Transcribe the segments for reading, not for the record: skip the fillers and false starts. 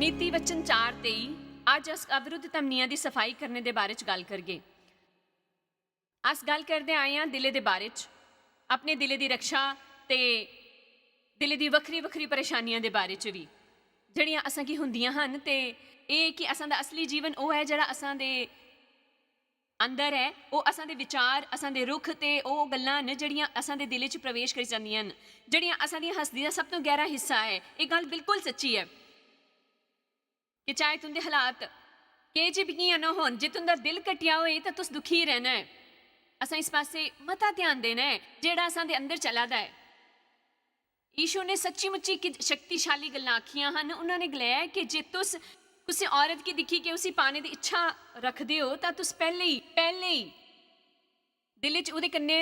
ਨੀਤੀ ਵਚਨ 4:23 ਅੱਜ ਅਸ ਅਵਿਰੁੱਧ ਧਮਨੀਆਂ ਦੀ ਸਫਾਈ ਕਰਨੇ ਦੇ ਬਾਰੇ ਚ ਗੱਲ ਕਰਗੇ। ਅਸ ਗੱਲ ਕਰਦੇ ਆਏ ਹਾਂ ਦਿਲੇ ਦੇ ਬਾਰੇ ਚ, ਆਪਣੇ ਦਿਲੇ ਦੀ ਰਕਸ਼ਾ ਤੇ ਦਿਲੇ ਦੀ ਵੱਖਰੀ ਵੱਖਰੀ ਪਰੇਸ਼ਾਨੀਆਂ ਦੇ ਬਾਰੇ ਚ ਵੀ, ਜਿਹੜੀਆਂ ਅਸਾਂ ਕੀ ਹੁੰਦੀਆਂ ਹਨ। ਤੇ ਇਹ ਕਿ ਅਸਾਂ ਦਾ ਅਸਲੀ ਜੀਵਨ ਉਹ ਹੈ ਜਿਹੜਾ ਅਸਾਂ ਦੇ ਅੰਦਰ ਹੈ, ਉਹ ਅਸਾਂ ਦੇ ਵਿਚਾਰ, ਅਸਾਂ ਦੇ ਰੁਖ ਤੇ ਉਹ ਗੱਲਾਂ ਨੇ ਜਿਹੜੀਆਂ ਅਸਾਂ ਦੇ ਦਿਲ 'ਚ ਪ੍ਰਵੇਸ਼ ਕਰੀ ਜਾਂਦੀਆਂ ਹਨ, ਜਿਹੜੀਆਂ ਅਸਾਂ ਦੀਆਂ ਹਸਤੀ ਦਾ ਸਭ ਤੋਂ ਗਹਿਰਾ ਹਿੱਸਾ ਹੈ। ਇਹ ਗੱਲ ਬਿਲਕੁਲ ਸੱਚੀ ਹੈ ਕਿ ਚਾਹੇ ਤੁੰਦੇ ਹਾਲਾਤ ਕਿ ਜੇ ਵੀ ਨਾ ਹੋਣ, ਜੇ ਤੁੰਦਾ ਦਿਲ ਕਟਿਆ ਹੋਏ ਤਾਂ ਤੁਸ ਦੁਖੀ ਰਹਿਣਾ ਹੈ। ਅਸਾਂ ਇਸ ਪਾਸੇ ਮਤਾ ਧਿਆਨ ਦੇਣਾ ਹੈ ਜਿਹੜਾ ਅਸਾਂ ਦੇ ਅੰਦਰ ਚਲਾਦਾ ਹੈ। ਈਸ਼ੂ ਨੇ ਸੱਚੀ ਮੁੱਚੀ ਕਿ ਸ਼ਕਤੀਸ਼ਾਲੀ ਗੱਲਾਂ ਆਖੀਆਂ ਹਨ। ਉਹਨਾਂ ਨੇ ਗਲਾਇਆ ਕਿ ਜੇ ਤੁਸ ਕਿਸੇ औरत की दिखी कि उसी पाने की इच्छा रखते हो तो तुस पहले ही दिल च उहदे कन्ने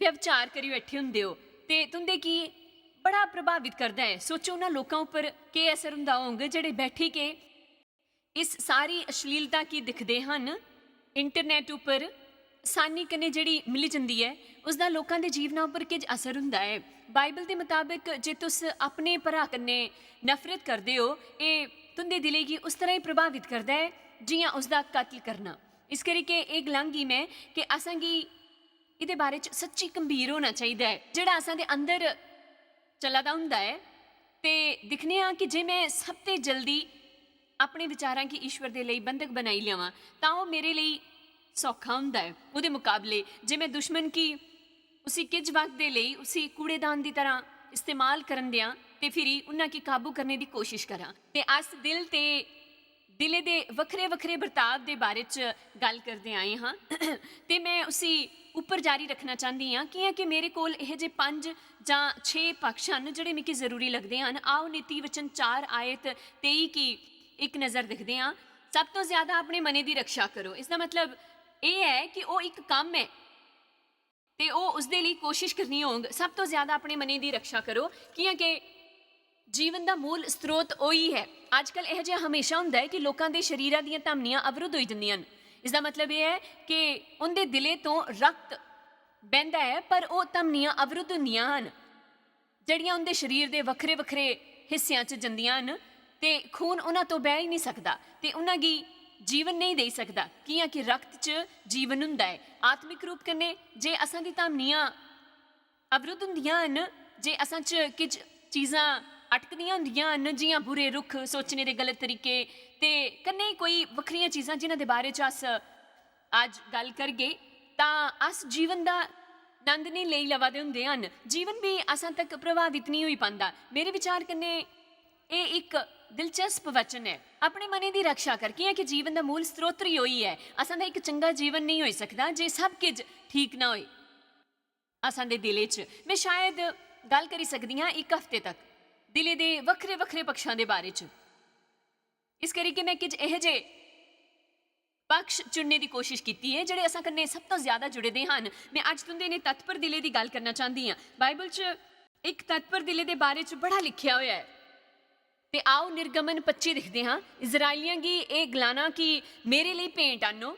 व्यवचार करी बैठे हुंदे हो ते तुंदे की बड़ा प्रभावित करता है। सोचो उन्हां लोकां उपर के असर हुंदा होगा जिहड़े बैठे के इस सारी अश्लीलता की दिखदे हन। इंटरनेट उपर आसानी कन्ने जिहड़ी मिल जांदी है उसदा लोकां दे जीवनां उपर किज असर हुंदा है। बाइबल के मुताबिक जे तुस अपने भरा कन्ने नफरत करदे हो, ये तुंदे दिले की उस तरह ही प्रभावित करता है जियां उसका कत्ल करना। इस करके एक गलांगी मैं कि असां गी इहदे बारे च सच्ची गंभीर होना चाहिए है जिहड़ा असां दे अंदर चलादा हुंदा है। ते दिखने आ कि जे मैं सब ते जल्दी अपने विचारां की ईश्वर दे लई बंधक बनाई लियावां तां ओह मेरे लिए सौखा हुंदा है। उहदे मुकाबले जे मैं दुश्मन की उसी किज वक्त दे लई उसी कूड़ेदान की तरह इस्तेमाल करन दियां ते फिर उन्हां की काबू करने की कोशिश करा। ते अस दिल ते दिले दे वखरे वखरे बर्ताव के बारे च गल करते आए हाँ ते मैं उसी उपर जारी रखना चाहती हाँ कि मेरे कोल इह जे 5 जां 6 पक्ष हैं जिहड़े मिगी जरूरी लगते हैं। आओ नीति वचन 4 आयत 23 की एक नज़र दिखते हाँ। सब तो ज़्यादा अपने मने की रक्षा करो। इसका मतलब ये है कि वह एक काम है ते ਉਹ ਉਸਦੇ ਲਈ ਕੋਸ਼ਿਸ਼ ਕਰਨੀ ਹੋਗ। ਸਭ ਤੋਂ ਜ਼ਿਆਦਾ ਆਪਣੇ ਮਨੇ ਦੀ ਰੱਖਿਆ ਕਰੋ ਕਿ ਜੀਵਨ ਦਾ ਮੂਲ ਸਰੋਤ ਉਹੀ ਹੈ। ਅੱਜ ਕੱਲ੍ਹ ਇਹੋ ਜਿਹਾ ਹਮੇਸ਼ਾ ਹੁੰਦਾ ਹੈ ਕਿ ਲੋਕਾਂ ਦੇ ਸਰੀਰਾਂ ਦੀਆਂ ਧਮਨੀਆਂ ਅਵਰੁੱਧ ਹੋਈ ਜਾਂਦੀਆਂ ਹਨ। ਇਸ ਦਾ ਮਤਲਬ ਇਹ ਹੈ ਕਿ ਉਹਦੇ ਦਿਲੇ ਤੋਂ ਰਕਤ ਬਹਿੰਦਾ ਹੈ ਪਰ ਉਹ ਧਮਨੀਆਂ ਅਵਰੁੱਧ ਹੁੰਦੀਆਂ ਹਨ ਜਿਹੜੀਆਂ ਉਹਦੇ ਸਰੀਰ ਦੇ ਵੱਖਰੇ ਵੱਖਰੇ ਹਿੱਸਿਆਂ 'ਚ ਜਾਂਦੀਆਂ ਹਨ ਤੇ ਖੂਨ ਉਹਨਾਂ ਤੋਂ ਬਹਿ ਹੀ ਨਹੀਂ ਸਕਦਾ ਤੇ ਉਹਨਾਂ ਦੀ जीवन नहीं दे सकता कि रक्त च जीवन हुंदा है। आत्मिक रूप कन्ने जे असां दी धमनियां अवरुद्ध हुंदियां हन, जे असां च किज चीज़ां अटकदियां हुंदियां हन जियां बुरे रुख, सोचने दे गलत तरीके ते कन्ने कोई वखरियां चीज़ां जिन्हां दे बारे च अस अज गल करगे तां अस जीवन दा आनंद नहीं ले लवादे हुंदे हन। जीवन भी असां तक प्रभावित नहीं होई पांदा। मेरे विचार कन्ने ये एक दिलचस्प वचन है। अपने मने की रक्षा करके कि जीवन का मूल स्रोत ही वही है। असां दा एक चंगा जीवन नहीं हो सकता जे सब कुछ ठीक ना होए असां दे दिले च। मैं शायद गल करी सकदी हाँ 1 हफ्ते तक दिले दे वखरे वखरे पक्षां दे बारे च। इस करके मैं किज इहो जे पक्ष चुनने की कोशिश की है जिहड़े असां कन्ने सब तो ज़्यादा जुड़े दे हन। मैं अज तुंदे ने तत्पर दिले की गल करना चाहती हाँ। बाइबल च एक तत्पर दिले के बारे च बड़ा लिखिया होया है। ते आओ निर्गमन 25 दिखते हाँ। इजराइलियां की एक गलाना कि मेरे लिए भेंट आनो,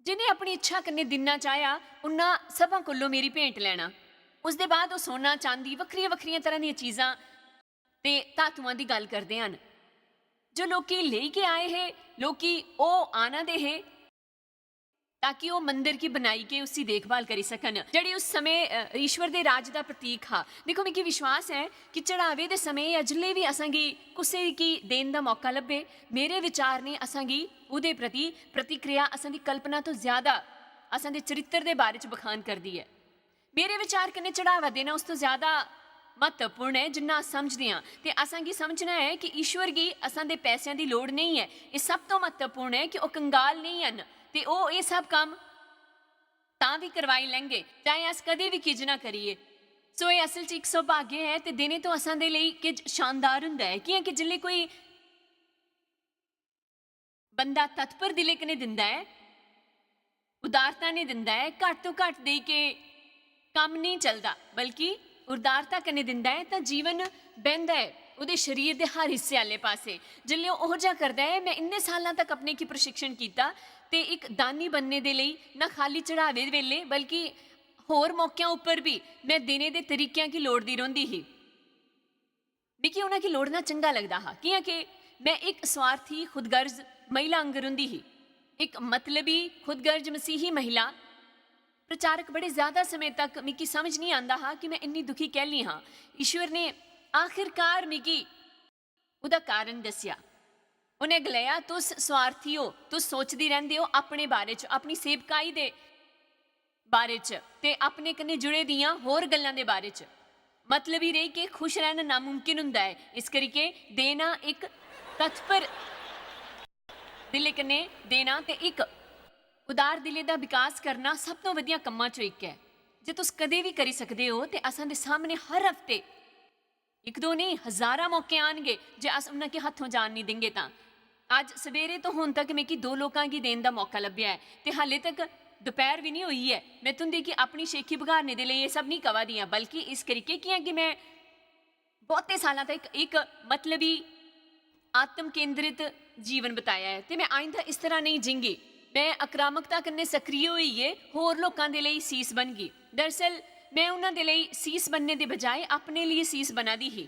जिन्हें अपनी इच्छा करने दिना चाहया उन्ना सबा कोलों मेरी भेंट लैना। उस दे बाद वो सोना चांदी वखरिया वखरिया तरह दी चीज़ां ते धातुआं दी गल करते हैं। जो लोग लेके आए है लोग वो आना दे है ताकि वो मंदिर की बनाई के उसकी देखभाल करी सकन जिहड़ी उस समय ईश्वर के राज का प्रतीक हा। देखो मिगी विश्वास है कि चढ़ावे के समय अजले भी असांगी कुसे की देन का मौका लभे। मेरे विचार ने असांगी उहदे प्रति प्रतिक्रिया असां दी कल्पना तो ज़्यादा असां दे चरित्र के बारे च बखान करती है। मेरे विचार कन्ने चढ़ावा देना उस तो ज़्यादा महत्वपूर्ण है जिन्ना समझते हाँ। तो असांगी समझना है कि ईश्वर की असां दे पैसों की लोड़ नहीं है। ये सब तो महत्वपूर्ण है कि वह कंगाल नहीं हैं ते ओ ये सब काम तां भी करवाई लेंगे चाहे अस कदे भी किज ना करिए। सो ये असल च एक सौभाग्य है ते देने तो असां दे लई किज शानदार हुंदा है कि जिल्ले कोई बंदा तत्पर दिले कने दिंदा है, उदारता नहीं दिंदा है, घट तो घट दे के काम नहीं चलता बल्कि उदारता कने दिंदा है तां जीवन बहंदा है ਉਹਦੇ शरीर के हर हिस्से वाले पासे। जिल्ले ओह जिहा करदा है मैं इन्ने सालों तक अपने की प्रशिक्षण किया ते एक दानी बनने दे लई ना खाली चढ़ावे वेले बल्कि होर मौकों उपर भी मैं देने के तरीकों की लोड़ दी रहिंदी ही। मिगी उन्हां की लोड़ना चंगा लगदा हा कियां कि मैं एक स्वार्थी खुदगर्ज महिला अंगर हुंदी ही, एक मतलबी खुदगर्ज मसीही महिला प्रचारक। बड़े ज्यादा समय तक मिगी समझ नहीं आंदा हा कि मैं इन्नी दुखी कैली हाँ। ईश्वर ने आखिरकार मिगी ਉਹਦਾ ਕਾਰਨ ਦੱਸਿਆ। ਉਹਨੇ ਗਲਾਇਆ ਤੁਸ ਸਵਾਰਥੀ ਹੋ, ਤੁਸ ਸੋਚਦੀ ਰਹਿੰਦੇ ਹੋ ਆਪਣੇ ਬਾਰੇ 'ਚ, ਆਪਣੀ ਸੇਵਕਾਈ ਦੇ ਬਾਰੇ 'ਚ ਤੇ ਆਪਣੇ ਕਨੇ ਜੁੜੇ ਦੀਆਂ ਹੋਰ ਗੱਲਾਂ ਦੇ ਬਾਰੇ 'ਚ। ਮਤਲਬ ਹੀ ਰਹੀ ਕਿ ਖੁਸ਼ ਰਹਿਣਾ ਨਾਮੁਮਕਿਨ ਹੁੰਦਾ ਹੈ, ਇਸ ਕਰਕੇ ਦੇਣਾ ਇੱਕ ਤਤਪਰ ਦਿਲੇ ਕਨੇ ਦੇਣਾ ਤੇ ਇੱਕ ਉਦਾਰ ਦਿਲੇ ਦਾ ਵਿਕਾਸ ਕਰਨਾ ਸਭ ਤੋਂ ਵਧੀਆ ਕੰਮਾਂ 'ਚੋਂ ਇੱਕ ਹੈ। ਜੇ ਤੁਸੀਂ ਕਦੇ ਵੀ ਕਰੀ ਸਕਦੇ ਹੋ ਤੇ ਅਸਾਂ ਦੇ ਸਾਹਮਣੇ ਹਰ ਹਫਤੇ ਇੱਕ ਦੋ ਨਹੀਂ ਹਜ਼ਾਰਾਂ ਮੌਕੇ ਆਣਗੇ ਜੇ ਅਸ ਉਹਨਾਂ ਕੇ ਹੱਥੋਂ ਜਾਣ ਨਹੀਂ ਦੇਂਗੇ ਤਾਂ। ਅੱਜ ਸਵੇਰੇ ਤੋਂ ਹੁਣ ਤੱਕ ਮੈਂ ਦੋ ਲੋਕਾਂ ਕੀ ਦੇਣ ਦਾ ਮੌਕਾ ਲੱਭਿਆ ਹੈ ਤੇ ਹਾਲੇ ਤੱਕ ਦੁਪਹਿਰ ਵੀ ਨਹੀਂ ਹੋਈ ਹੈ। ਮੈਂ ਤੁੰਦੇ ਕਿ ਆਪਣੀ ਸ਼ੇਖੀ ਬੁਗਾਰਨੇ ਦੇ ਲਈ ਇਹ ਸਭ ਨਹੀਂ ਕਵਾ ਦੀਆਂ, ਬਲਕਿ ਇਸ ਕਰਕੇ ਕਿ ਮੈਂ ਬਹੁਤੇ ਸਾਲਾਂ ਤੱਕ ਇੱਕ ਮਤਲਬੀ ਆਤਮ ਕੇਂਦਰਿਤ ਜੀਵਨ ਬਿਤਾਇਆ ਹੈ ਤੇ ਮੈਂ ਆਇੰਦਾ ਇਸ ਤਰ੍ਹਾਂ ਨਹੀਂ ਜਿੰਗੀ। ਮੈਂ ਆਕਰਾਮਕਤਾ ਕਰਨੇ ਸਕਰੀਏ ਹੋਈ ਹੈ, ਹੋਰ ਲੋਕਾਂ ਦੇ ਲਈ ਸੀਸ ਬਣ ਗਈ। ਦਰਅਸਲ ਮੈਂ ਉਹਨਾਂ ਦੇ ਲਈ ਸੀਸ ਬਣਨੇ ਦੇ ਬਜਾਏ ਆਪਣੇ ਲਈ ਸੀਸ ਬਣਾ ਦੀ ਹੀ,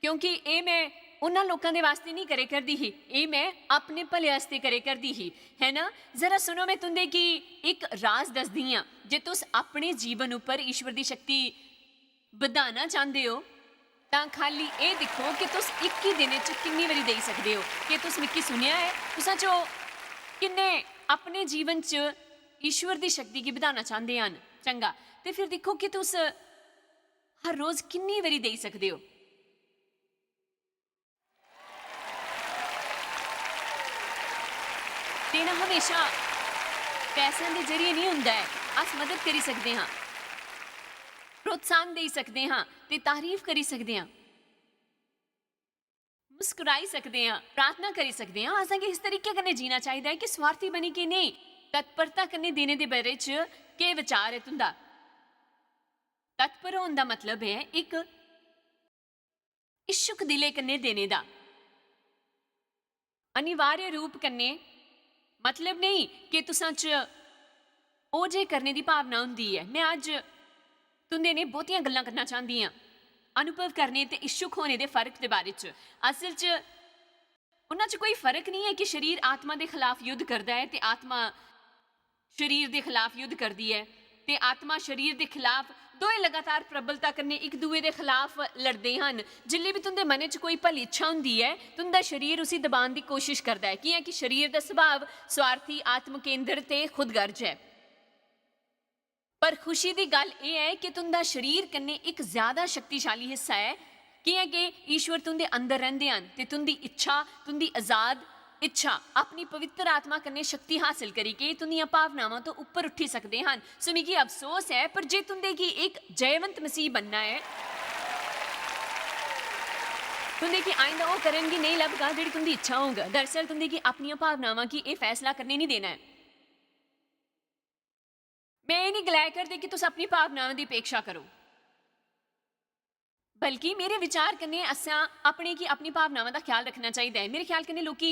ਕਿਉਂਕਿ ਇਹ ਮੈਂ ਉਹਨਾਂ ਲੋਕਾਂ ਦੇ ਵਾਸਤੇ ਨਹੀਂ ਕਰੇ ਕਰਦੀ ਹੀ, ਇਹ ਮੈਂ ਆਪਣੇ ਭਲੇ ਵਾਸਤੇ ਕਰੇ ਕਰਦੀ ਹੀ, ਹੈ ਨਾ। ਜ਼ਰਾ ਸੁਣੋ, ਮੈਂ ਤੁੰਦੇ ਕਿ ਇੱਕ ਰਾਜ਼ ਦੱਸਦੀ ਹਾਂ। ਜੇ ਤੁਸੀਂ ਆਪਣੇ ਜੀਵਨ ਉੱਪਰ ਈਸ਼ਵਰ ਦੀ ਸ਼ਕਤੀ ਵਧਾਉਣਾ ਚਾਹੁੰਦੇ ਹੋ ਤਾਂ ਖਾਲੀ ਇਹ ਦੇਖੋ ਕਿ ਤੁਸੀਂ ਇੱਕ ਹੀ ਦਿਨ 'ਚ ਕਿੰਨੀ ਵਾਰੀ ਦੇ ਸਕਦੇ ਹੋ। ਕਿ ਤੁਸੀਂ ਮਿੱਕੀ ਸੁਣਿਆ ਹੈ ਤੁਸਾਂ 'ਚੋਂ ਕਿੰਨੇ ਆਪਣੇ ਜੀਵਨ 'ਚ ਈਸ਼ਵਰ ਦੀ ਸ਼ਕਤੀ ਕੀ ਵਧਾਉਣਾ ਚਾਹੁੰਦੇ ਹਨ? ਚੰਗਾ, ਤੇ ਫਿਰ ਦੇਖੋ ਕਿ ਤੁਸੀਂ ਹਰ ਰੋਜ਼ ਕਿੰਨੀ ਵਾਰੀ ਦੇ ਸਕਦੇ ਹੋ। ਦੇਣਾ ਹਮੇਸ਼ਾ ਪੈਸਿਆਂ ਦੇ ਜ਼ਰੀਏ ਨਹੀਂ ਹੁੰਦਾ ਹੈ। ਅਸ ਮਦਦ ਕਰੀ ਸਕਦੇ ਹਾਂ, ਪ੍ਰੋਤਸਾਹਨ ਦੇ ਸਕਦੇ ਹਾਂ ਤੇ ਤਾਰੀਫ ਕਰੀ ਸਕਦੇ ਹਾਂ, ਮੁਸਕਰਾਈ ਸਕਦੇ ਹਾਂ, ਪ੍ਰਾਰਥਨਾ ਕਰੀ ਸਕਦੇ ਹਾਂ। ਅਸਾਂ ਇਸ ਤਰੀਕੇ ਕਨੇ ਜੀਣਾ ਚਾਹੀਦਾ ਹੈ ਕਿ ਸਵਾਰਥੀ ਬਣੀ ਕਿ ਨਹੀਂ। ਤਤਪਰਤਾ ਕਨੇ ਦੇਣੇ ਦੇ ਬਾਰੇ 'ਚ ਕੀ ਵਿਚਾਰ ਹੈ ਤੁੰਦਾ? ਤਤਪਰ ਹੋਣ ਦਾ ਮਤਲਬ ਹੈ ਇੱਕ ਇਸ਼ਕ ਦਿਲੇ ਕਨੇ ਦੇਣੇ ਦਾ। ਅਨਿਵਾर्य ਰੂਪ ਕਨੇ ਮਤਲਬ ਨਹੀਂ ਕਿ ਤੁਸਾਂ 'ਚ ਉਹ ਜੇ ਕਰਨੇ ਦੀ ਭਾਵਨਾ ਹੁੰਦੀ ਹੈ। ਮੈਂ ਅੱਜ ਤੁੰਦੇ ਨੇ ਬਹੁਤੀਆਂ ਗੱਲਾਂ ਕਰਨਾ ਚਾਹੁੰਦੀ ਹਾਂ ਅਨੁਭਵ ਕਰਨੇ ਤੇ ਇਸ਼ਕ ਹੋਣੇ ਦੇ ਫਰਕ ਦੇ ਬਾਰੇ 'ਚ। ਅਸਲ 'ਚ ਉਹਨਾਂ 'ਚ ਕੋਈ ਫਰਕ ਨਹੀਂ ਹੈ ਕਿ ਸਰੀਰ ਆਤਮਾ ਦੇ ਖਿਲਾਫ ਯੁੱਧ ਕਰਦਾ ਹੈ ਤੇ ਆਤਮਾ ਸਰੀਰ ਦੇ ਖਿਲਾਫ ਯੁੱਧ ਕਰਦੀ ਹੈ, ਤੇ ਆਤਮਾ ਸਰੀਰ ਦੇ ਖਿਲਾਫ ਦੋਏ ਲਗਾਤਾਰ ਪ੍ਰਬਲਤਾ ਕਰਨੇ ਇੱਕ ਦੂਏ ਦੇ ਖਿਲਾਫ ਲੜਦੇ ਹਨ। ਜਿੱਲੇ ਵੀ ਤੁੰਦੇ ਮਨ 'ਚ ਕੋਈ ਭਲੀ ਇੱਛਾ ਹੁੰਦੀ ਹੈ ਤੁੰਦਾ ਸਰੀਰ ਉਸੇ ਦਬਾਉਣ ਦੀ ਕੋਸ਼ਿਸ਼ ਕਰਦਾ ਹੈ। ਕੀ ਹੈ ਕਿ ਸਰੀਰ ਦਾ ਸੁਭਾਵ ਸਵਾਰਥੀ, ਆਤਮ ਕੇਂਦਰ ਤੇ ਖੁਦਗਰਜ ਹੈ। ਪਰ ਖੁਸ਼ੀ ਦੀ ਗੱਲ ਇਹ ਹੈ ਕਿ ਤੁੰਦਾ ਸਰੀਰ ਕੰਨੇ ਇੱਕ ਜ਼ਿਆਦਾ ਸ਼ਕਤੀਸ਼ਾਲੀ ਹਿੱਸਾ ਹੈ। ਕੀ ਹੈ ਕਿ ਈਸ਼ਵਰ ਤੁੰਦੇ ਅੰਦਰ ਰਹਿੰਦੇ ਹਨ ਤੇ ਤੁੰਦੀ ਇੱਛਾ, ਤੁੰਦੀ ਆਜ਼ਾਦ ਇੱਛਾ ਆਪਣੀ ਪਵਿੱਤਰ ਆਤਮਾ ਕੰਨੇ ਸ਼ਕਤੀ ਹਾਸਿਲ ਕਰੀ ਕੇ ਤੁੰਦੀਆਂ ਭਾਵਨਾਵਾਂ ਤੋਂ ਉੱਪਰ ਉੱਠੀ ਸਕਦੇ ਹਨ। ਸੋ ਮਿਗੀ ਅਫਸੋਸ ਹੈ, ਪਰ ਜੇ ਤੁੰਦੇ ਕੀ ਇੱਕ ਜੈਵੰਤ ਮਸੀਹ बनना है तुंदे की आइंदा वो करन की नहीं लभगा ਜਿਹੜੀ तुंदी ਇੱਛਾ ਹੋਗਾ। ਦਰਅਸਲ ਤੁੰਦੇ ਕੀ ਆਪਣੀਆਂ ਭਾਵਨਾਵਾਂ ਕੀ ਇਹ ਫੈਸਲਾ ਕਰਨੇ ਨਹੀਂ ਦੇਣਾ ਹੈ। मैं ये नहीं गलाया करते कि तुम अपनी भावनाओं की उपेक्षा करो, बल्कि मेरे विचार करने असा अपने की अपनी भावनाओं का ख्याल रखना चाहिए। मेरे ख्याल करने लोग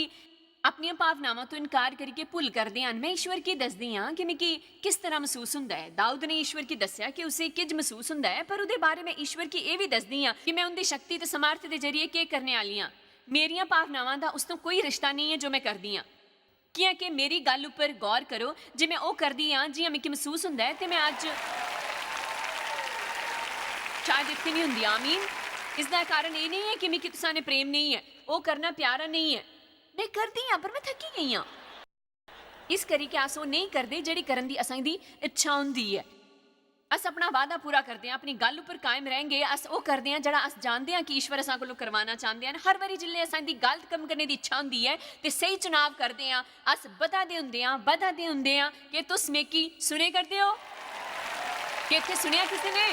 अपन भावनावां तो इनकार करके भुल करते हैं। मैं ईश्वर की दसदी हाँ कि मिगी किस तरह महसूस होंदा है। दाऊद ने ईश्वर की दसिया कि उसे किज महसूस होंदा है, पर उहदे बारे में ईश्वर की यह भी दसदी हाँ कि मैं उनकी शक्ति ते समर्थ के जरिए के करने वाली हाँ। मेरिया भावनावां का उस तो कोई रिश्ता नहीं है जो मैं करदी हाँ। क्या कि मेरी गल उपर गौर करो, जे मैं वो करदी हाँ जियां मिगी महसूस होंदा है तो मैं अज शायद इत्थे नहीं हुंदी। आमीन। इसका कारण ये नहीं है कि मिगी तुसां ने प्रेम नहीं है, वो करना प्यारा नहीं है, मैं करदी हाँ पर मैं थकी गई हाँ। इस करी कि अस वो नहीं करते जिहड़ी करन दी असां दी इच्छा हुंदी है। अस अपना वादा पूरा करते हैं, अपनी गल उपर कायम रहेंगे। अस वो करते हैं जिहड़ा अस जानते हैं कि ईश्वर असां कोलों करवाना चाहते हैं। हर बारी जिल्ले असां दी गलत कम करने की इच्छा हुंदी है ते सही चुनाव करते हैं, अस बधादे हुंदे हैं कि तुस मेकी सुने करते हो कि इत्थे सुनिया किसी ने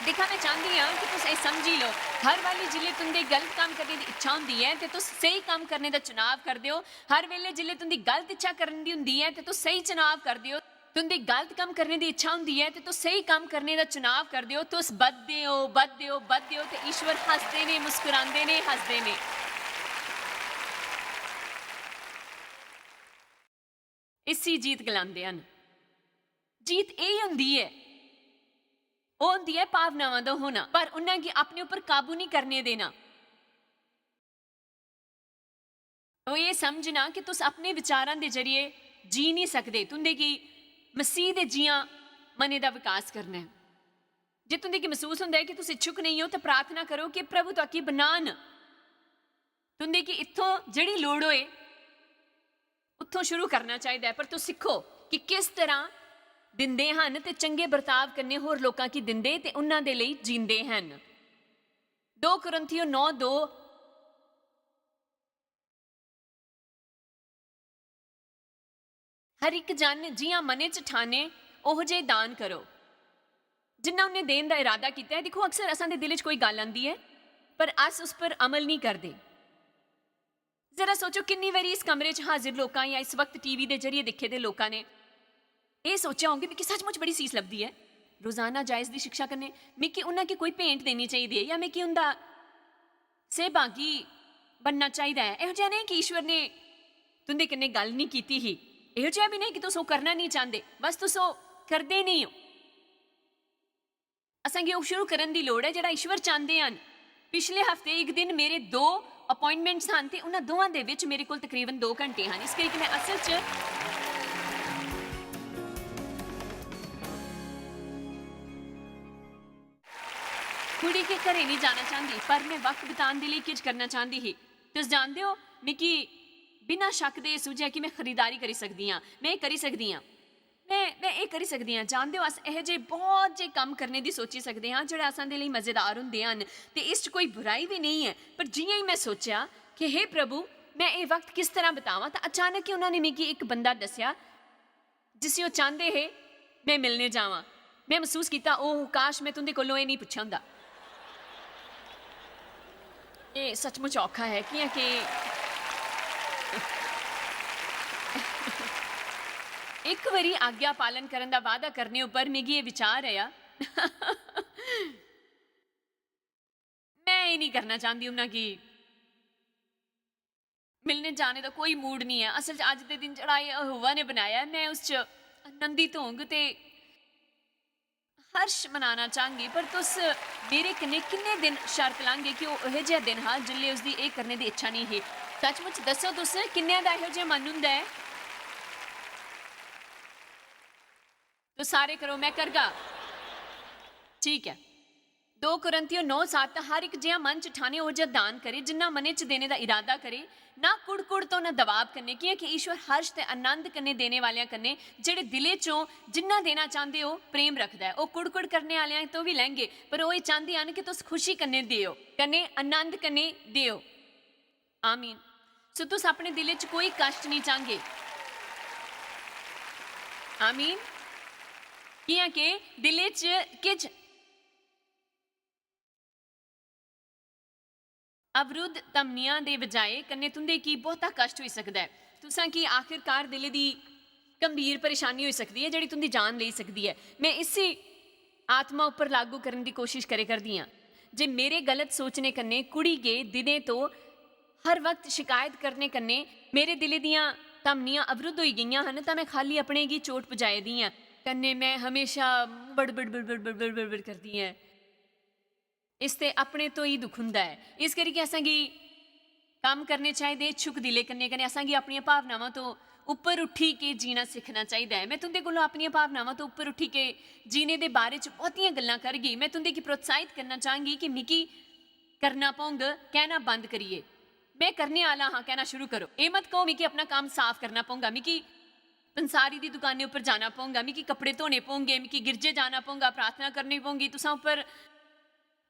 देखा। मैं चाहती हाँ कि तुम ये समझी लो, हर वाली जिले तुंदी गलत काम करने की इच्छा होंदी है तो तुम सही काम करने का चुनाव करते हो। हर वेले जिले तुंदी गलत इच्छा करने की होंदी है तो तुम सही चुनाव करते हो। तुंदी गलत काम करने की इच्छा होंदी है तो तुम सही काम करने का चुनाव करते हो। तुस बधदे हो तो ईश्वर हसते ने, मुस्कुराते ने, हसते ने। इसी जीत गलांदे हन। जीत यही होंदी है, वो होंदी है भावनावां दा होना, पर उन्हें की अपने ऊपर काबू नहीं करने देना। ਉਹ ਇਹ ਸਮਝਣਾ ਕਿ तुस अपने विचारां दे जरिए जी नहीं सकते, तुंदे की मसीह दे जियां मने दा विकास करना है। जे तुंदे की महसूस होंदा है कि तुस इच्छुक नहीं हो तो प्रार्थना करो कि प्रभु तुहाकी बनान। तुंदे की इत्थों जिहड़ी लोड़ होए उत्थों शुरू करना चाहिए, पर तुस सिखो कि किस तरह दिंदे हन ते चंगे बर्ताव करने होर लोकां की दिंदे ते उन्हां दे लई जींदे हन। 2 कुरिन्थियों 9:2 हर एक जन जियां मने च ठाने ओहो जे दान करो जिन्ना उन्हें देन का इरादा किया है। देखो अक्सर असां दे दिल च कोई गल आंदी है पर अस उस पर अमल नहीं करते। जरा सोचो कितनी बारी इस कमरे च हाजिर लोगों या इस वक्त टीवी के जरिए दिखे दे लोगों ने ये सोचा होंगे कि सचमुच बड़ी सीस लगती है रोजाना जायज़ की शिक्षा करने, मिकी उन्हें की कोई भेंट देनी चाहिए या मिकी उनका सहभागी बनना चाहिए। इहो जिहा नहीं कि ईश्वर ने तुंदे कन्नै गल नहीं की ही, इहो जिहा भी नहीं कि तुस ओह करना नहीं चाहते, बस तुस ओह करदे नहीं हो। असांगी ओह शुरू करन दी लोड़ है जिहड़ा ईश्वर चाहते हैं। पिछले हफ्ते एक दिन मेरे 2 अपॉइंटमेंट्स हैं ते उन्हां दोवां दे विच मेरे कोल तकरीबन 2 घंटे हैं। इस करके मैं असल च कुड़ी के घरे नहीं जाना चाहती, पर मैं वक्त बिताने के लिए कुछ करना चाहती ही। तुस जानते हो मिकी बिना शक दे सूझिया कि मैं खरीदारी करी सकती हाँ, मैं करी सकती हाँ, मैं ये करी सकती हाँ। जानते हो अस यह जे बहुत जे काम करने की सोची सकते हाँ जो असां दे लई मज़ेदार होंदे हन ते इस च कोई बुराई भी नहीं है। पर जियां ही मैं सोचा कि हे प्रभु मैं ये वक्त किस तरह बितावां तो अचानक ही उन्होंने मिगी एक बंदा दसिया जिसे वो चाहते है मैं मिलने जावां। मैं महसूस किया ओह काश मैं तुंदे कोलों ये नहीं पुछया हुंदा। ये सचमुच औखा है कि एक बारी आज्ञा पालन करने का वादा करने उपर मिगी ये विचार आया मैं ये नहीं करना चाहती उन्हें कि मिलने जाने का कोई मूड नहीं है। असल अज के दिन जरा यहोवा ने बनाया मैं उस च आनंदित होंग ते हर्ष मनाना चाहूँगी, पर तुस मेरे कन्नै किन्ने दिन शर्त लांगे कि वह यह जिहा दिन हाँ जिल्ले उसकी ये करने की इच्छा नहीं है। सचमुच दसो तुस किन्ने दा इहो जिहा मन हुंदा है? तो सारे करो मैं करगा। ठीक है 2 कुरिन्थियों 9:7 हर एक जिहा मन च ठाने हो जिहा दान करे जिन्ना मने च देने का इरादा करे, ना कुड़ तो ना दबाव करने कि ईश्वर हर्ष ते आनंद कन्ने देने वालियां कन्ने जेड़े दिले चों जिन्ना देना चाहते हो प्रेम रखता है। वह कुड़ करने वालियां तो भी लेंगे पर वह चाहते हैं कि तुस खुशी कन्ने दियो कन्ने आनंद कन्ने दियो। आमीन। सो तुस अपने दिले च कोई कष्ट नहीं चाहते। आमीन। कियां के दिले च किज अवरुद्ध तमनियां दे बजाए कन्ने तुंदे की बहुता कष्ट हो सकता है। तुसां की आखिरकार दिले दी गंभीर परेशानी हो सकती है जिहड़ी तुंदी जान ले सकती है। मैं इसी आत्मा उपर लागू करने की कोशिश करे करदी हाँ। जे मेरे गलत सोचने कन्ने कुड़ी गे दिने तो हर वक्त शिकायत करने कन्ने मेरे दिले दियां तमनियां अवरुद्ध हो गईयां हन तां मैं खाली अपने गी चोट पुजाए दी हाँ। कन्ने मैं हमेशा बड़ करदी हैं। इसते अपने तो ही दुख हुंदा है। इस करके असांगी काम करने चाहिए इच्छुक दिले कन्ने कन्ने असांगी अपनी भावनावां तो उपर उठी के जीना सीखना चाहिए। मैं तुंदे कोलों अपनी भावनावां तो उपर उठी के जीने दे बारे च बहुतियां गल्लां करगी। मैं तुंदे की प्रोत्साहित करना चाहूँगी कि मिकी करना पौंग कहना बंद करिए। मैं करने आला हाँ कहना शुरू करो। ये मत कहो मिकी अपना काम साफ करना पौंगा, मिकी पंसारी दी दुकानें उपर जाना पौंगा, मिकी कपड़े धोने पौंगे, मिकी गिरजे जाना पौंगा, प्रार्थना करनी पौंगी। तुसां उपर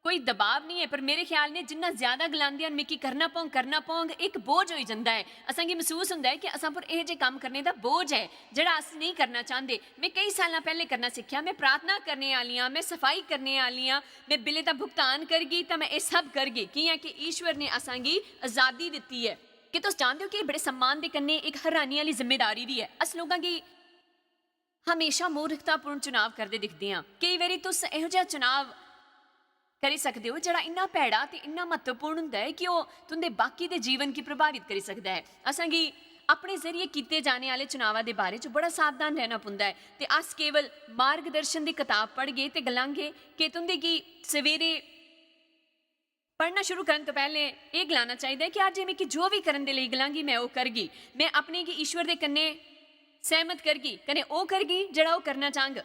कोई दबाव नहीं है पर मेरे ख्याल ने जिन्ना ज्यादा गलांदियां मिकी करना पौंग एक बोझ हो जाता है। असांगी महसूस होंदा है कि असां पर यह जे काम करने का बोझ है जिहड़ा अस नहीं करना चाहते। मैं कई साल पहले करना सीखा। मैं प्रार्थना करने वाली हाँ, मैं सफाई करने वाली हाँ, मैं बिले का भुगतान करगी तो मैं ये सब करगी। कियां कि ईश्वर ने असांगी आज़ादी दी है कि तुस जानते हो कि बड़े सम्मान के कन्ने एक हैरानी वाली जिम्मेदारी भी है। अस लोगों की हमेशा मूर्खतापूर्ण चुनाव करते दिखते हैं। कई बारी तुस इहो जिहा चुनाव करी सकते हो जरा इन्ना भैड़ा ते इन्ना महत्वपूर्ण हुंदा है कि वह तुंदे बाकी दे जीवन की प्रभावित करी सकता है। असांगी अपने जरिए किए जाने वाले चुनावों के बारे च बड़ा सावधान रहना पौंदा है। ते अस केवल मार्गदर्शन की किताब पढ़ गए तो गलांगे कि तुंदे की सवेरे ਪੜ੍ਹਨਾ ਸ਼ੁਰੂ ਕਰਨ ਤੋਂ ਪਹਿਲੇ ਇਹ ਗਲਾਣਾ ਚਾਹੀਦਾ ਹੈ ਕਿ ਅੱਜ ਮੈਂ ਕਿ ਜੋ ਵੀ ਕਰਨ ਦੇ ਲਈ ਗਲਾਂਗੀ ਮੈਂ ਉਹ ਕਰਗੀ, ਮੈਂ ਆਪਣੇ ਕੀ ਈਸ਼ਵਰ ਦੇ ਕੰਨੇ ਸਹਿਮਤ ਕਰਗੀ, ਕਨੇ ਉਹ ਕਰਗੀ ਜਿਹੜਾ ਉਹ ਕਰਨਾ ਚਾਹੰਗ।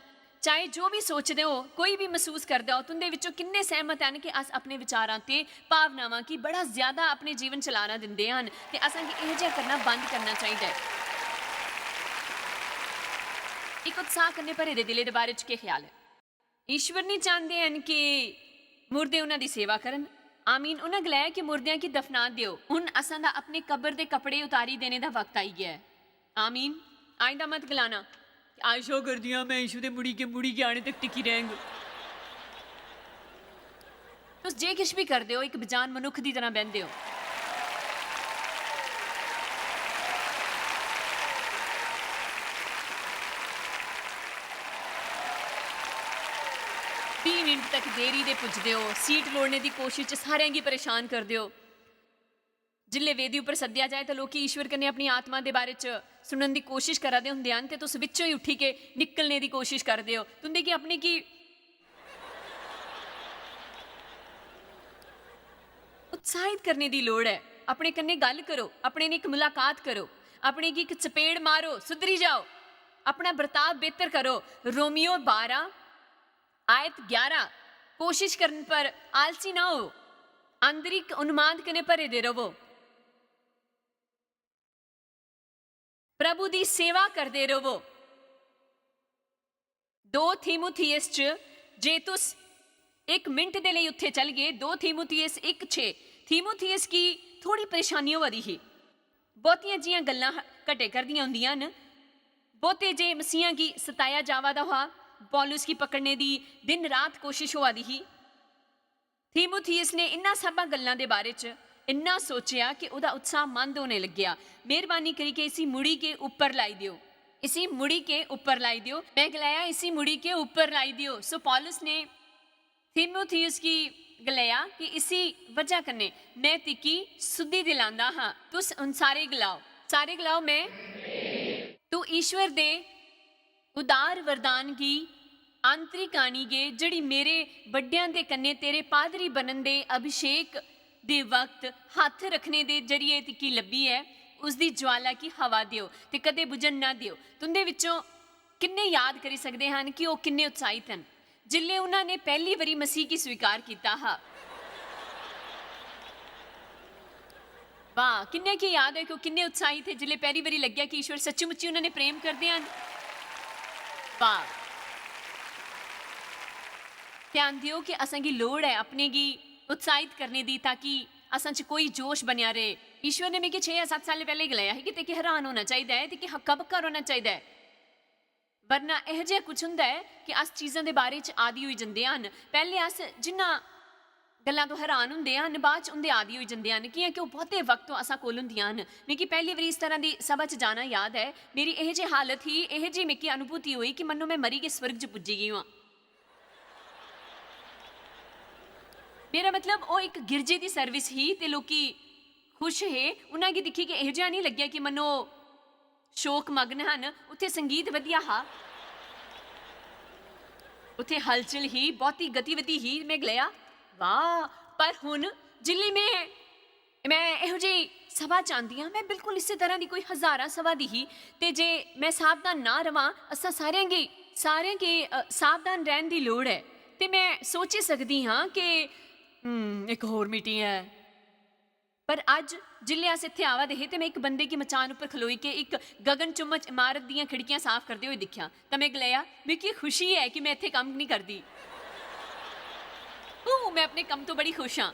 ਚਾਹੇ ਜੋ ਵੀ ਸੋਚਦੇ ਹੋ, ਕੋਈ ਵੀ ਮਹਿਸੂਸ ਕਰਦਾ ਹੋ, ਤੁੰਦੇ ਵਿੱਚੋਂ ਕਿੰਨੇ ਸਹਿਮਤ ਹਨ ਕਿ ਅਸ ਆਪਣੇ ਵਿਚਾਰਾਂ ਤੇ ਭਾਵਨਾਵਾਂ ਕੀ ਬੜਾ ਜ਼ਿਆਦਾ ਆਪਣੇ ਜੀਵਨ ਚਲਾਣਾ ਦਿੰਦੇ ਹਨ ਤੇ ਅਸਾਂ ਕੀ ਇਹ ਜਿਹਾ ਕਰਨਾ ਬੰਦ ਕਰਨਾ ਚਾਹੀਦਾ ਹੈ। ਇੱਕ ਉਤਸ਼ਾਹ ਕਰਨੇ ਭਰੇ ਦੇ ਦਿਲੇ ਦੇ ਬਾਰੇ ਚ ਕੀ ਖਿਆਲ ਹੈ? ਈਸ਼ਵਰ ਨਹੀਂ ਚਾਹੁੰਦੇ ਹਨ ਕਿ ਮੁਰਦੇ ਉਹਨਾਂ ਦੀ ਸੇਵਾ ਕਰਨ। ਆਮੀਨ। ਉਹਨਾਂ ਗਲਾਇਆ ਕਿ ਮੁਰਦਿਆਂ ਕੀ ਦਫਨਾ ਦਿਓ, ਹੁਣ ਅਸਾਂ ਦਾ ਆਪਣੇ ਕਬਰ ਦੇ ਕੱਪੜੇ ਉਤਾਰੀ ਦੇਣੇ ਦਾ ਵਕਤ ਆਈ ਗਿਆ ਹੈ। ਆਮੀਨ। ਆਇंदा मत गलाना आशो कर दिया मैं यीशु दे मुड़ी के आने तक टिकी रहेंगे। तुस जे किश भी करदे हो एक बेजान मनुख दी तरह बहंदे हो। तीन मिनट तक देरी दे पुजदे हो, सीट लोड़ने की कोशिश च सारिਆਂ की परेशान करदे हो। जिल्ले वेदी उपर सद्दिया जाए तो लोग ईश्वर कन्ने अपनी आत्मा के बारे च सुनने की कोशिश करते होंगे हैं, तो तुस विचों ही उठी के निकलने की कोशिश करते हो। तुंदे की अपनी की उत्साहित करने की लोड़ है। अपने कन्ने गल करो, अपने ने एक मुलाकात करो, अपने की एक चपेड़ मारो, सुधरी जाओ, अपना बर्ताव बेहतर करो। रोमियो 12 आयत 11। कोशिश करने पर आलसी ना हो, आंतरिक उन्माद कने भरे दे रवो, प्रभु दी सेवा करते रवो। 2 थीमुथियस च जे तुस एक मिनट दे लिए उत्थे चल गए, 2 थीमुथियस 1:6। थीमुथियस की थोड़ी परेशानी हो दी ही, बहुतियां जियां गल्लां घटे करदियां हुंदियां न। बहुते जे मसीहां की सताया जावा दा हुआ, पौलुस की पकड़ने दी दिन रात कोशिश हुआ दी ही। थीमुथियस ने इन्ना सबा गल्लां दे बारे च इन्ना सोचिया कि उहदा उत्साह मंद होने लग्या। मेहरबानी करी के इसी मुड़ी के ऊपर लाई दियो, इसी मुड़ी के ऊपर लाई दियो। मैं गलाया इसी मुड़ी के ऊपर लाई दियो। सो पौलुस ने थीमुथियस की गलाया कि इसी वजह कन्ने मैं तिकी सुधी दिलांदा हाँ, तुस उन सारे गलाओ मैं तू ईश्वर दे उदार वरदान की आंतरिक आनी गे जड़ी मेरे बड्डियां दे कन्ने तेरे पादरी बनन दे अभिषेक दे वक्त हाथ रखने दे जरिए तिकी लब्भी है, उसकी ज्वाला की हवा दियो ते कदे बुझन ना दियो। तुंदे विचों किन्ने याद करी सकते हैं कि वो किन्ने उत्साहित हैं जिल्ले उन्होंने पहली बारी मसीह की स्वीकार किया हा। वाह, किन्ने की याद है कि किन्ने उत्साहित थे जिल्ले पहली बारी लग्या कि ईश्वर सच्ची मुच्ची उन्होंने प्रेम करते हैं। वाह, ध्यान दियो कि असां की लोड़ है अपने की उत्साहित करने दी ताकि असां च कोई जोश बनिया रहे। ईश्वर ने मिगी 6 या 7 साल पहले गलाया है कि ते हैरान होना चाहिए है, ते हक्का बक्का होना चाहिए, वरना यह जिहा कुछ हुंदा है कि अस चीज़ों के बारे च आदि होई जांदे हन। पहले अस जिन्ना गल्लां तो हैरान हुंदे हन, बाद च उंदे आदि होई जांदे हन कि वो बहुते वक्त तो असां कोल हुंदियां हन। मिगी पहली बारी इस तरह की सभा च जाना याद है। मेरी यह जी हालत ही, यह जी मिगी अनुभूति हुई कि मन्नो मैं मरी के स्वर्ग च पुज्जी गई हाँ। मेरा मतलब वो एक गिरजे की सर्विस ही ते लोकी खुश है, उन्हें दिखी कि यह जिहा नहीं लग्या कि मनो शोक मग्न हैं। उत्थे संगीत वधिया हा, उत्थे हलचल ही, बहुती गतिविधि ही। मैं गलिया वाह, पर हुण जिल्ले मैं इहो जी सभा चाहती हाँ, मैं बिल्कुल इस तरह की कोई हज़ारां सभा दी ही, ते जे मैं सावधान ना रवां असां सारियां की सावधान रहने की लोड़ है। ते मैं सोची सकती हाँ कि एक होर मीटिंग है, पर अज जिले अस इत्थे आवा दे तो मैं एक बंदे की मचान उपर खलोई के एक गगन चुम्बच इमारत दीयां खिड़कियां साफ करते हुए दिखा। तो मैं गलाया मिगी खुशी है कि मैं इत्थे काम नहीं करती, मैं अपने काम तो बड़ी खुश हाँ।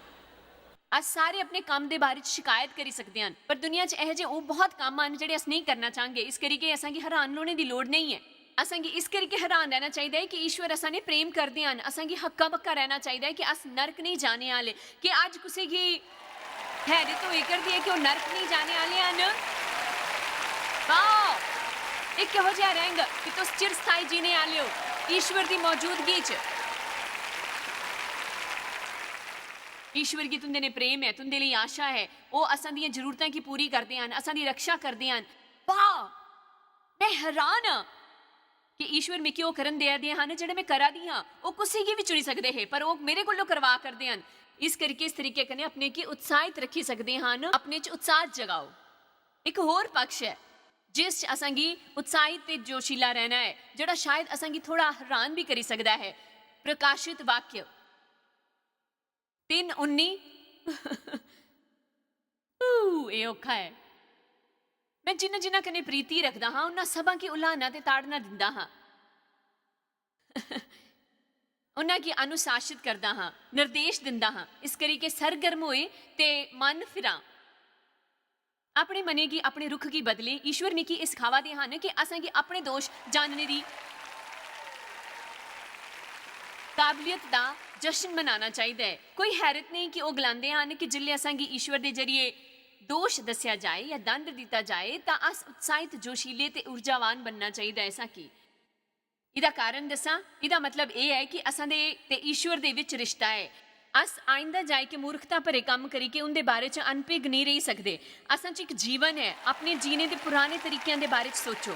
अस सारे अपने काम के बारे शिकायत करी सकते हैं, पर दुनिया च यह जे बहुत काम हैं जिहड़े अस नहीं करना चाहेंगे। इस करके असां की हैरान होने की लोड़ नहीं है। असां की इस करके हैरान रहना चाहिए है कि ईश्वर असां ने प्रेम करते हैं। असां की हक्का बक्का रहना चाहिए है कि अस नरक नहीं जाने वाले, कि अज किसी की हैरत होई करदी है कि वो नरक नहीं जाने वाले हैं। वाह, एक किहो जिहा रंग कि तुस चिरस्थाई जीने वाले हो ईश्वर की मौजूदगी च। ईश्वर की तुंदे ने प्रेम है, तुंदे लिए आशा है, वो असां दी जरूरतां की पूरी करते हैं, असां दी रक्षा करते हैं। वाह, मैं हैरान हाँ कि ईश्वर मिगी वो करन दे हैं जिहड़े मैं करा दी हाँ। वो कुसी की भी चुनी सकते हैं, पर वो मेरे कोलों करवा करते हैं। ਇਸ ਕਰਕੇ ਇਸ ਤਰੀਕੇ ਕਨੇ ਆਪਣੇ ਕੀ ਉਤਸ਼ਾਹਿਤ ਰੱਖੀ ਸਕਦੇ ਹਨ, ਆਪਣੇ 'ਚ ਉਤਸ਼ਾਹ ਜਗਾਓ। ਇੱਕ ਹੋਰ ਪਕਸ਼ ਹੈ ਜਿਸ 'ਚ ਅਸਾਂਗੀ ਉਤਸ਼ਾਹਿਤ ਤੇ ਜੋਸ਼ੀਲਾ ਰਹਿਣਾ ਹੈ, ਜਿਹੜਾ ਸ਼ਾਇਦ ਅਸਾਂਗੀ ਥੋੜਾ ਹੈਰਾਨ ਵੀ ਕਰੀ ਸਕਦਾ ਹੈ। ਪ੍ਰਕਾਸ਼ਿਤ ਵਾਕਿਆ 3:19 ਇਹ ਔਖਾ ਹੈ। ਮੈਂ ਜਿਨ੍ਹਾਂ ਕਨੇ ਪ੍ਰੀਤੀ ਰੱਖਦਾ ਹਾਂ ਉਹਨਾਂ ਸਭਾਂ ਕੀ ਉਲਾਹਨਾ ਤੇ ਤਾੜਨਾ ਦਿੰਦਾ ਹਾਂ, ਉਹਨਾਂ ਕੀ ਅਨੁਸ਼ਾਸਿਤ ਕਰਦਾ ਹਾਂ, ਨਿਰਦੇਸ਼ ਦਿੰਦਾ ਹਾਂ, ਇਸ ਕਰਕੇ ਸਰਗਰਮ ਹੋਏ ਤੇ ਮਨ ਫਿਰਾਂ। ਆਪਣੇ ਮਨੇ ਕੀ ਆਪਣੇ ਰੁਖ ਕੀ ਬਦਲੇ ਈਸ਼ਵਰ ਨੇ ਕੀ ਇਸ ਖਾਵਾ ਦੇ ਹਨ ਕਿ ਅਸਾਂ ਕੀ ਆਪਣੇ ਦੋਸ਼ ਜਾਣਨੇ ਦੀ ਕਾਬਲੀਅਤ ਦਾ ਜਸ਼ਨ ਮਨਾਉਣਾ ਚਾਹੀਦਾ ਹੈ। ਕੋਈ ਹੈਰਤ ਨਹੀਂ ਕਿ ਉਹ ਗਲਾਉਂਦੇ ਹਨ ਕਿ ਜਿੱਲੇ ਅਸਾਂ ਕੀ ਈਸ਼ਵਰ ਦੇ ਜਰੀਏ ਦੋਸ਼ ਦੱਸਿਆ ਜਾਏ ਜਾਂ ਦੰਡ ਦਿੱਤਾ ਜਾਏ ਤਾਂ ਅਸ ਉਤਸ਼ਾਹਿਤ ਜੋਸ਼ੀਲੇ ਤੇ ਊਰਜਾਵਾਨ ਬਣਨਾ ਚਾਹੀਦਾ ਹੈ। ਕੀ ਇਹਦਾ ਕਾਰਨ ਦੱਸਾਂ? ਇਹਦਾ ਮਤਲਬ ਇਹ ਹੈ ਕਿ ਅਸਾਂ ਦੇ ਤੇ ਈਸ਼ਵਰ ਦੇ ਵਿੱਚ ਰਿਸ਼ਤਾ ਹੈ। ਅਸ ਆਇੰਦਾ ਜਾਏ ਕਿ ਮੂਰਖਤਾ ਭਰੇ ਕੰਮ ਕਰੀ ਕੇ ਉਹਦੇ ਬਾਰੇ 'ਚ ਅਨਪਿਗ ਨਹੀਂ ਰਹੀ ਸਕਦੇ। ਅਸਾਂ 'ਚ ਇੱਕ ਜੀਵਨ ਹੈ, ਆਪਣੇ ਜੀਣੇ ਦੇ ਪੁਰਾਣੇ ਤਰੀਕਿਆਂ ਦੇ ਬਾਰੇ 'ਚ ਸੋਚੋ।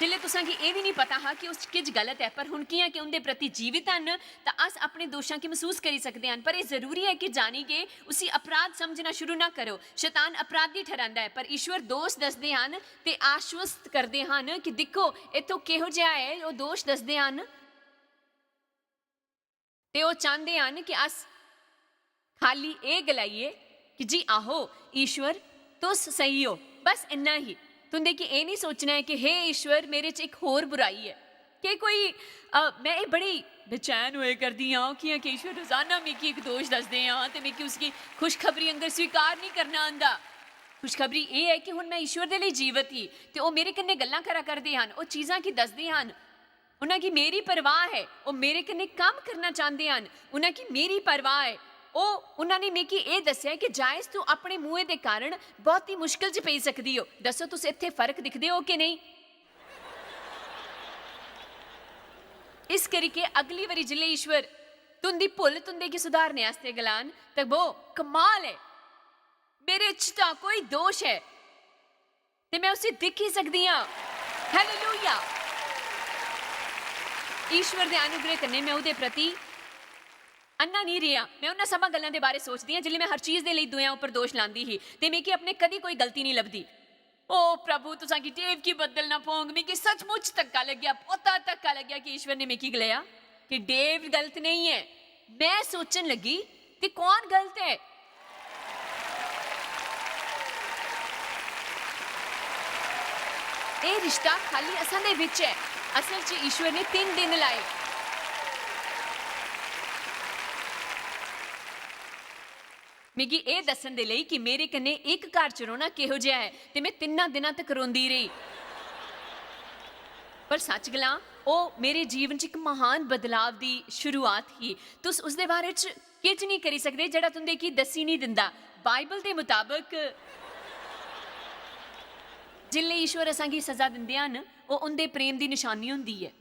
ਜਿੱਲੇ ਤੁਸਾਂ ਕੀ ਇਹ ਵੀ ਨਹੀਂ ਪਤਾ ਹਾਂ ਕਿ ਉਸ 'ਚ ਕਿਜ ਗਲਤ ਹੈ, ਪਰ ਹੁਣ ਕੀ ਹੈ ਕਿ ਉਹਦੇ ਪ੍ਰਤੀ ਜੀਵਿਤ ਹਨ ਤਾਂ ਅਸ ਆਪਣੇ ਦੋਸ਼ਾਂ ਕੀ ਮਹਿਸੂਸ ਕਰੀ ਸਕਦੇ ਹਨ। ਪਰ ਇਹ ਜ਼ਰੂਰੀ ਹੈ ਕਿ ਜਾਣੀ ਕਿ ਉਸੇ ਅਪਰਾਧ ਸਮਝਣਾ ਸ਼ੁਰੂ ਨਾ ਕਰੋ। ਸ਼ੈਤਾਨ ਅਪਰਾਧੀ ਠਹਿਰਾਂਦਾ ਹੈ, ਪਰ ਈਸ਼ਵਰ ਦੋਸ਼ ਦੱਸਦੇ ਹਨ ਤੇ ਆਸ਼ਵਸਤ ਕਰਦੇ ਹਨ ਕਿ ਦੇਖੋ ਇੱਥੋਂ ਕਿਹੋ ਜਿਹਾ ਹੈ। ਉਹ ਦੋਸ਼ ਦੱਸਦੇ ਹਨ ਤੇ ਉਹ ਚਾਹੁੰਦੇ ਹਨ ਕਿ ਅਸ ਖਾਲੀ ਇਹ ਗਲਾਈਏ ਕਿ ਜੀ ਆਹੋ ਈਸ਼ਵਰ ਤੁਸ ਸਹੀ ਹੋ, ਬਸ ਇੰਨਾ ਹੀ। ਤੁੰਦੇ ਕਿ ਇਹ ਨਹੀਂ ਸੋਚਣਾ ਹੈ ਕਿ ਹੇ ਈਸ਼ਵਰ ਮੇਰੇ 'ਚ ਇੱਕ ਹੋਰ ਬੁਰਾਈ ਹੈ ਕਿ ਕੋਈ ਮੈਂ ਇਹ ਬੜੀ ਬੇਚੈਨ ਹੋਏ ਕਰਦੀ ਹਾਂ ਕਿ ਈਸ਼ਵਰ ਰੋਜ਼ਾਨਾ ਮੇਕੀ ਇੱਕ ਦੋਸ਼ ਦੱਸਦੇ ਹਾਂ ਤੇ ਮੇਕੀ ਉਸकी ਖੁਸ਼ਖਬਰੀ ਅੰਦਰ ਸਵੀਕਾਰ ਨਹੀਂ ਕਰਨਾ ਆਉਂਦਾ। ਖੁਸ਼ਖਬਰੀ ਇਹ ਹੈ ਕਿ ਹੁਣ ਮੈਂ ਈਸ਼ਵਰ ਦੇ ਲਈ ਜੀਵਤ ਹੀ ਤੇ ਉਹ ਮੇਰੇ ਕੰਨੇ ਗੱਲਾਂ ਕਰਾ ਕਰਦੇ ਹਨ, ਉਹ ਚੀਜ਼ਾਂ ਕੀ ਦੱਸਦੇ ਹਨ, ਉਹਨਾਂ ਕੀ ਮੇਰੀ ਪਰਵਾਹ ਹੈ, ਉਹ ਮੇਰੇ ਕੰਨੇ ਕੰਮ ਕਰਨਾ ਚਾਹੁੰਦੇ ਹਨ, ਉਹਨਾਂ ਕੀ ਮੇਰੀ ਪਰਵਾਹ ਹੈ। ਉਹਨਾਂ ਨੇ ਮੇਕੀ ਇਹ ਦੱਸਿਆ ਕਿ ਜਾਇਜ਼ ਤੂੰ ਆਪਣੇ ਮੂੰਹ ਦੇ ਕਾਰਨ ਬਹੁਤ ਹੀ ਮੁਸ਼ਕਿਲ 'ਚ ਪਈ ਸਕਦੀ ਹੋ। ਦੱਸੋ ਤੁਸੀਂ ਇੱਥੇ ਫਰਕ ਦਿਖਦੇ ਹੋ ਕਿ ਨਹੀਂ? ਇਸ ਕਰਕੇ ਅਗਲੀ ਵਾਰੀ ਜਿਲੇ ਈਸ਼ਵਰ ਤੁੰਦੀ ਭੁੱਲ ਤੁੰਦੇ ਕੀ ਸੁਧਾਰਨੇ ਵਾਸਤੇ ਗਲਾਨ ਤਾਂ ਉਹ ਕਮਾਲ ਹੈ, ਮੇਰੇ 'ਚ ਤਾਂ ਕੋਈ ਦੋਸ਼ ਹੈ ਤੇ ਮੈਂ ਉਸੇ ਦਿਖ ਹੀ ਸਕਦੀ ਹਾਂ। ਹਾਲੇਲੂਇਆ। ਈਸ਼ਵਰ ਦੇ ਅਨੁਗ੍ਰਹ ਕਰਨੇ ਮੈਂ ਉਹਦੇ ਪ੍ਰਤੀ ਅੰਨਾ ਨਹੀਂ ਰਿਹਾ। ਮੈਂ ਉਹਨਾਂ ਸਭਾ ਗੱਲਾਂ ਦੇ ਬਾਰੇ ਸੋਚਦੀ ਹਾਂ ਜਿਲੇ ਮੈਂ ਹਰ ਚੀਜ਼ ਦੇ ਲਈ ਦੁਆਵਾਂ ਉੱਪਰ ਦੋਸ਼ ਲਾਉਂਦੀ ਹੀ ਤੇ ਮੈਂ ਕਿ ਆਪਣੇ ਕਦੀ ਕੋਈ ਗਲਤੀ ਨਹੀਂ ਲੱਭਦੀ। ओ प्रभु तुसा की टेव की बदल ना पोंग में कि सचमुच धक्का लग गया, पोता धक्का लग गया कि ईश्वर ने मेकी गलाया कि डेव गलत नहीं है। मैं सोचन लगी कि कौन गलत है। ये रिश्ता खाली असां दे विच है, असल च ईश्वर ने 3 दिन लाए। मिगी ਇਹ ਦੱਸਣ ਦੇ ਲਈ ਕਿ ਮੇਰੇ ਕੰਨੇ ਇੱਕ ਘਰ ਚ ਰੋਣਾ ਕਿਹੋ ਜਿਹਾ ਹੈ ਤੇ ਮੈਂ 3 ਦਿਨਾਂ ਤੱਕ ਰੋਂਦੀ ਰਹੀ। ਪਰ ਸੱਚ ਗਲਾਂ ਉਹ ਮੇਰੇ ਜੀਵਨ ਚ ਇੱਕ ਮਹਾਨ ਬਦਲਾਵ ਦੀ ਸ਼ੁਰੂਆਤ ਹੀ। ਤੁਸ ਉਸ ਦੇ ਬਾਰੇ ਚ ਕੁਝ ਨਹੀਂ ਕਰੀ ਸਕਦੇ ਜਿਹੜਾ ਤੁੰਦੇ ਕੀ ਦੱਸੀ ਨਹੀਂ ਦਿੰਦਾ। ਬਾਈਬਲ ਦੇ ਮੁਤਾਬਕ ਜਿੱਲੇ ਈਸ਼ਵਰ ਅਸਾਂ ਕੀ ਸਜ਼ਾ ਦਿੰਦੇ ਹਨ ਉਹ ਉਹਦੇ ਪ੍ਰੇਮ ਦੀ ਨਿਸ਼ਾਨੀ ਹੁੰਦੀ ਹੈ।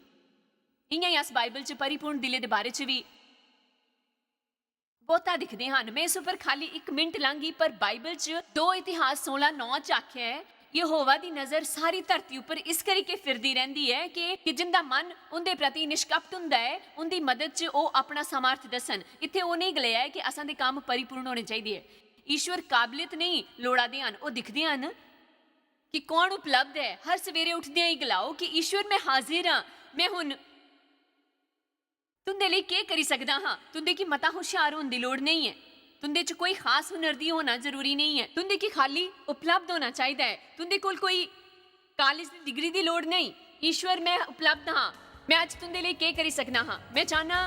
ਇਆਂ ਹੀ ਅਸ ਬਾਈਬਲ ਚ ਪਰਿਪੂਰਨ ਦਿਲੇ ਦੇ ਬਾਰੇ ਚ ਵੀ ਬਹੁਤਾ ਦਿਖਦੇ ਹਨ। ਮੈਂ ਇਸ ਉੱਪਰ ਖਾਲੀ 1 ਮਿੰਟ ਲਾਂਗੀ ਪਰ ਬਾਈਬਲ 'ਚ 2 ਇਤਿਹਾਸ 16:9 'ਚ ਆਖਿਆ ਹੈ ਯਹੋਵਾ ਦੀ ਨਜ਼ਰ ਸਾਰੀ ਧਰਤੀ ਉੱਪਰ ਇਸ ਕਰਕੇ ਫਿਰਦੀ ਰਹਿੰਦੀ ਹੈ ਕਿ ਜਿੰਦਾ ਮਨ ਉਹਦੇ ਪ੍ਰਤੀ ਨਿਸ਼ਕਪਟ ਹੁੰਦਾ ਹੈ ਉਹਦੀ ਮਦਦ 'ਚ ਉਹ ਆਪਣਾ ਸਮਰਥ ਦੱਸਣ। ਇੱਥੇ ਉਹ ਨਹੀਂ ਗਲਿਆ ਹੈ ਕਿ ਅਸਾਂ ਦੇ ਕੰਮ ਪਰਿਪੂਰਨ ਹੋਣੇ ਚਾਹੀਦੇ ਹੈ। ਈਸ਼ਵਰ ਕਾਬਲੀਅਤ ਨਹੀਂ ਲੋੜਾਂ ਦੇ ਹਨ, ਉਹ ਦਿਖਦੇ ਹਨ ਕਿ ਕੌਣ ਉਪਲਬਧ ਹੈ। ਹਰ ਸਵੇਰੇ ਉੱਠਦਿਆਂ ਹੀ ਗਲਾਓ ਕਿ ਈਸ਼ਵਰ ਮੈਂ ਹਾਜ਼ਰ ਹਾਂ, ਮੈਂ ਹੁਣ तुंदे लिए क्या करी सकदा हाँ। तुंदे की मता होशियार होने की लोड़ नहीं है, तुंदे च कोई खास हुनर दी होना जरूरी नहीं है, तुंदे की खाली उपलब्ध होना चाहिए है। तुंदे कोल कोई कॉलेज की डिग्री की लोड़ नहीं। ईश्वर मैं उपलब्ध हाँ, मैं आज तुंदे लिए क्या करी सकना हाँ। मैं चाहना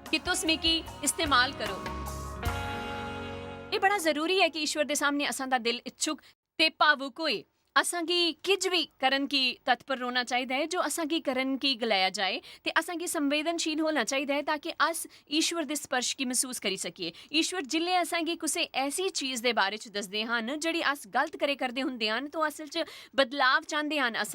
कि तुस मेकी इस्तेमाल करो। ये बड़ा जरूरी है कि ईश्वर के सामने असां दा दिल इच्छुक ते भावुक होए। असां की किज भी करन की तत्पर होना चाहिए है, जो असां की करन की गलाया जाए ते असां की संवेदनशील होना चाहिए है ताकि अस ईश्वर के स्पर्श की महसूस करी सकिए। ईश्वर जिले असां की किसी ऐसी चीज़ के बारे च दसदे हन जिहड़ी अस गलत करे करदे हुंदे हन तो असल च बदलाव चाहते हैं।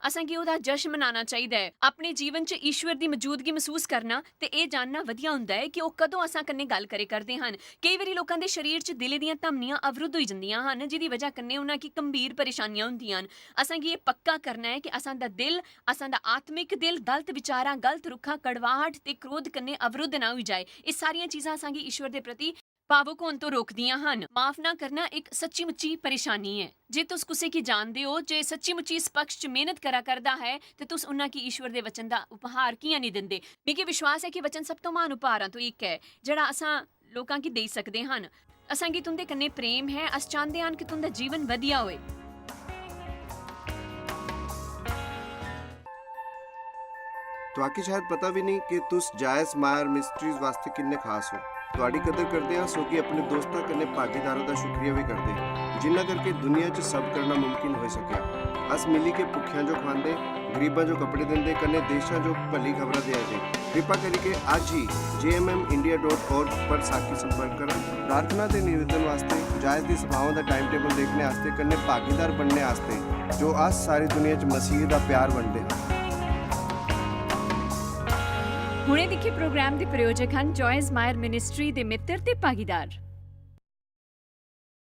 असां की उहदा जश्न मनाना चाहिए है। अपने जीवन च ईश्वर की मौजूदगी महसूस करना ते ये जानना वधिया हुंदा है कि वह कदों असां कन्ने गल करे करदे हन। कई बारी लोकां दे शरीर च दिल दीयां धमनियां अवरुद्ध हो जांदियां हन जिहदी वजह कन्ने उन्हां की गंभीर परेशानियां ਹੁੰਦੀਆਂ ਹਨ। ਅਸਾਂਗੀ ਇਹ ਪੱਕਾ ਕਰਨਾ ਹੈ ਕਿ ਅਸਾਂ ਦਾ ਦਿਲ, ਅਸਾਂ ਦਾ ਆਤਮਿਕ ਦਿਲ ਗਲਤ ਵਿਚਾਰਾਂ, ਗਲਤ ਰੁੱਖਾਂ, ਕੜਵਾਹਟ ਤੇ ਕ੍ਰੋਧ ਕੰਨੇ ਅਵਰੁੱਧ ਨਾ ਹੋਈ ਜਾਏ। ਇਹ ਸਾਰੀਆਂ ਚੀਜ਼ਾਂ ਅਸਾਂਗੀ ਈਸ਼ਵਰ ਦੇ ਪ੍ਰਤੀ ਭਾਵੁਕ ਹੋਣ ਤੋਂ ਰੋਕਦੀਆਂ ਹਨ। ਮਾਫ ਨਾ ਕਰਨਾ ਇੱਕ ਸੱਚੀ ਮੁੱਚੀ ਪਰੇਸ਼ਾਨੀ ਹੈ। ਜੇ ਤੁਸ ਕਿਸੇ ਕੀ ਜਾਣਦੇ ਹੋ, ਜੇ ਸੱਚੀ ਮੁੱਚੀ ਇਸ ਪਕਸ਼ 'ਚ ਮਿਹਨਤ ਕਰਾ ਕਰਦਾ ਹੈ ਤੇ ਤੁਸ ਉਹਨਾਂ ਕੀ ਈਸ਼ਵਰ ਦੇ ਵਚਨ ਦਾ ਉਪਹਾਰ ਕਿਆਂ ਨਹੀਂ ਦਿੰਦੇ। ਮੇਰਾ ਵਿਸ਼ਵਾਸ ਹੈ ਕਿ ਵਚਨ ਸਭ ਤੋਂ ਮਹਾਨ ਉਪਹਾਰਾਂ ਤੋਂ ਇੱਕ ਹੈ ਜਿਹੜਾ ਅਸਾਂ ਲੋਕਾਂ ਕੀ ਦੇ ਸਕਦੇ ਹਨ। ਅਸਾਂਗੀ ਤੁੰਦੇ ਕੰਨੇ ਪ੍ਰੇਮ ਹੈ। ਅਸ ਚਾਹੁੰਦੇ ਹਨ ਕਿ ਤੁੰਦਾ ਜੀਵਨ ਵਧੀਆ ਹੋਏ। ਤੁਹਾਡੀ ਸ਼ਾਇਦ ਪਤਾ ਵੀ ਨਹੀਂ ਕਿ ਤੁਸ ਜਾਇਜ਼ ਮਾਇਰ ਮਿਸਟਰੀਜ਼ ਵਾਸਤੇ ਕਿੰਨੇ ਖਾਸ ਹੋ। ਤੁਹਾਡੀ ਕਦਰ ਕਰਦੇ ਹਾਂ ਸੋ ਕਿ ਆਪਣੇ ਦੋਸਤਾਂ ਕੰਨੇ ਭਾਗੀਦਾਰਾਂ ਦਾ ਸ਼ੁਕਰੀਆ ਵੀ ਕਰਦੇ ਹਾਂ ਜਿਨ੍ਹਾਂ ਕਰਕੇ ਦੁਨੀਆ 'ਚ ਸਭ ਕਰਨਾ ਮੁਮਕਿਨ ਹੋ ਸਕਿਆ। ਅਸ ਮਿਲੀ ਕੇ ਭੁੱਖਿਆਂ ਜੋ ਖਾਂਦੇ, ਗਰੀਬਾਂ ਜੋ ਕੱਪੜੇ ਦਿੰਦੇ, ਕੰਨੇ ਦੇਸ਼ਾਂ ਜੋ ਭਲੀ ਖਬਰਾਂ ਦੇ ਆਏ। ਕਿਰਪਾ ਕਰਕੇ ਅੱਜ ਹੀ jmmindia.org पर साखी संपर्क करें। प्रार्थना के निवेदन वास्ते, जायज़ दी सभाओं का टाइम टेबल देखने वास्ते, कन्ने भागीदार बनने वास्ते जो आज सारी दुनिया च मसीह का प्यार बनते हैं। ਹੁਣੇ ਦੇਖੇ ਪ੍ਰੋਗਰਾਮ ਦੇ ਪ੍ਰਯੋਜਕ ਹਨ ਜੋਇਸ ਮਾਇਰ ਮਿਨਿਸਟਰੀ ਦੇ ਮਿੱਤਰ ਤੇ ਭਾਗੀਦਾਰ।